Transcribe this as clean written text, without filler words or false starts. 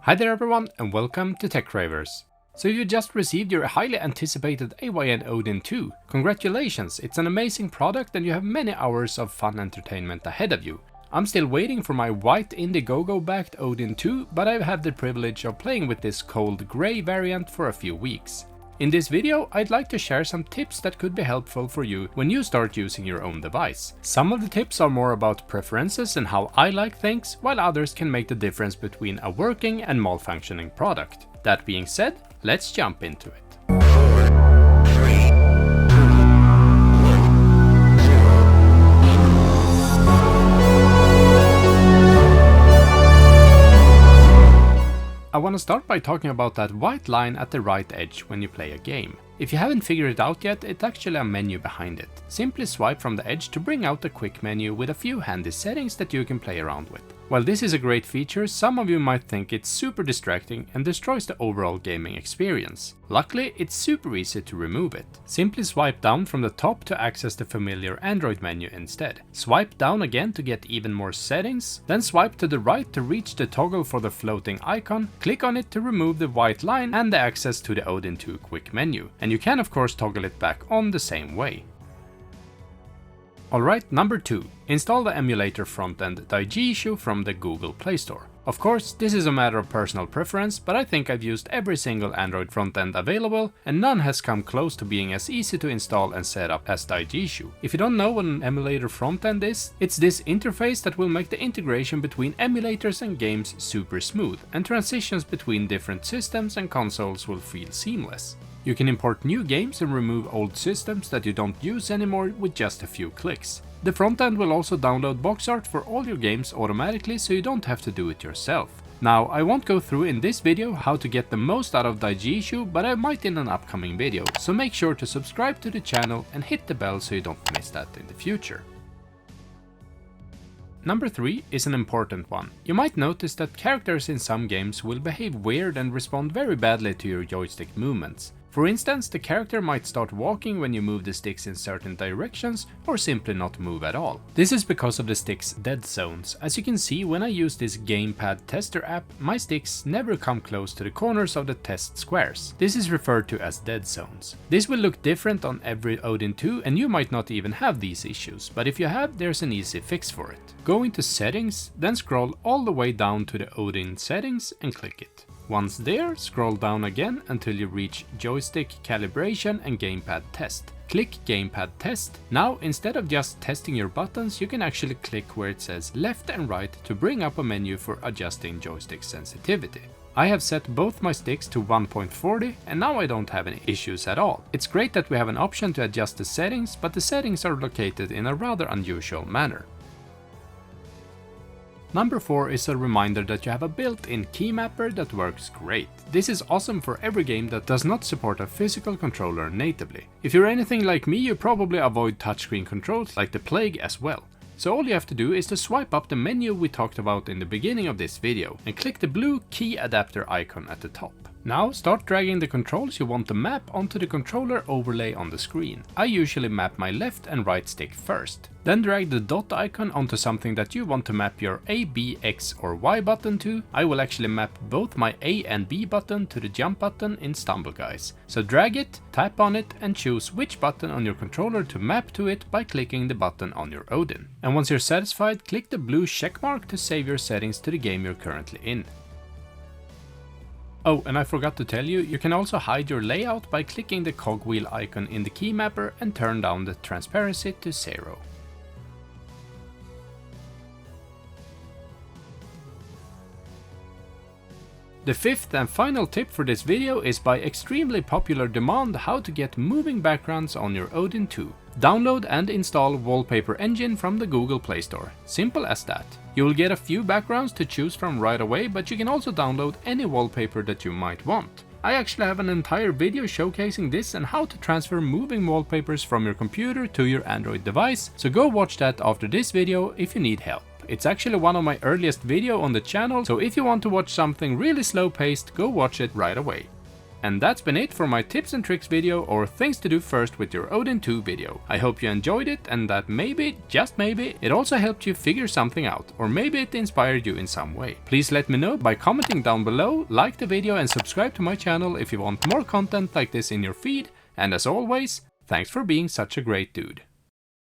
Hi there everyone and welcome to Tech Ravers. So you just received your highly anticipated AYN Odin 2. Congratulations, it's an amazing product and you have many hours of fun entertainment ahead of you. I'm still waiting for my white Indiegogo backed Odin 2, but I've had the privilege of playing with this cold grey variant for a few weeks. In this video, I'd like to share some tips that could be helpful for you when you start using your own device. Some of the tips are more about preferences and how I like things, while others can make the difference between a working and malfunctioning product. That being said, let's jump into it. I want to start by talking about that white line at the right edge when you play a game. If you haven't figured it out yet, it's actually a menu behind it. Simply swipe from the edge to bring out a quick menu with a few handy settings that you can play around with. While this is a great feature, some of you might think it's super distracting and destroys the overall gaming experience. Luckily, it's super easy to remove it. Simply swipe down from the top to access the familiar Android menu instead. Swipe down again to get even more settings, then swipe to the right to reach the toggle for the floating icon, click on it to remove the white line and the access to the Odin 2 quick menu. And you can of course toggle it back on the same way. Alright, number 2. Install the emulator Fronend Daijisho from the Google Play Store. Of course, this is a matter of personal preference, but I think I've used every single Android frontend available, and none has come close to being as easy to install and set up as Daijisho. If you don't know what an emulator frontend is, it's this interface that will make the integration between emulators and games super smooth, and transitions between different systems and consoles will feel seamless. You can import new games and remove old systems that you don't use anymore with just a few clicks. The frontend will also download box art for all your games automatically, so you don't have to do it yourself. Now, I won't go through in this video how to get the most out of Daijisho, but I might in an upcoming video, so make sure to subscribe to the channel and hit the bell so you don't miss that in the future. Number 3 is an important one. You might notice that characters in some games will behave weird and respond very badly to your joystick movements. For instance, the character might start walking when you move the sticks in certain directions, or simply not move at all. This is because of the stick's Deadzones. As you can see, when I use this gamepad tester app, my sticks never come close to the corners of the test squares. This is referred to as Deadzones. This will look different on every Odin 2, and you might not even have these issues, but if you have, there's an easy fix for it. Go into Settings, then scroll all the way down to the Odin settings and click it. Once there, scroll down again until you reach Joystick Calibration and Gamepad Test. Click Gamepad Test. Now, instead of just testing your buttons, you can actually click where it says left and right to bring up a menu for adjusting joystick sensitivity. I have set both my sticks to 1.40 and now I don't have any issues at all. It's great that we have an option to adjust the settings, but the settings are located in a rather unusual manner. Number 4 is a reminder that you have a built-in key mapper that works great. This is awesome for every game that does not support a physical controller natively. If you're anything like me, you probably avoid touchscreen controls like the plague as well. So all you have to do is to swipe up the menu we talked about in the beginning of this video and click the blue key adapter icon at the top. Now start dragging the controls you want to map onto the controller overlay on the screen. I usually map my left and right stick first. Then drag the dot icon onto something that you want to map your A, B, X or Y button to. I will actually map both my A and B button to the jump button in Stumble Guys. So drag it, tap on it and choose which button on your controller to map to it by clicking the button on your Odin. And once you're satisfied, click the blue checkmark to save your settings to the game you're currently in. Oh, and I forgot to tell you, you can also hide your layout by clicking the cogwheel icon in the key mapper and turn down the transparency to 0. The fifth and final tip for this video is by extremely popular demand how to get moving backgrounds on your Odin 2. Download and install Wallpaper Engine from the Google Play Store. Simple as that. You will get a few backgrounds to choose from right away, but you can also download any wallpaper that you might want. I actually have an entire video showcasing this and how to transfer moving wallpapers from your computer to your Android device, so go watch that after this video if you need help. It's actually one of my earliest videos on the channel, so if you want to watch something really slow paced, go watch it right away. And that's been it for my tips and tricks video or things to do first with your Odin 2 video. I hope you enjoyed it and that maybe, just maybe, it also helped you figure something out, or maybe it inspired you in some way. Please let me know by commenting down below, like the video and subscribe to my channel if you want more content like this in your feed, and as always, thanks for being such a great dude.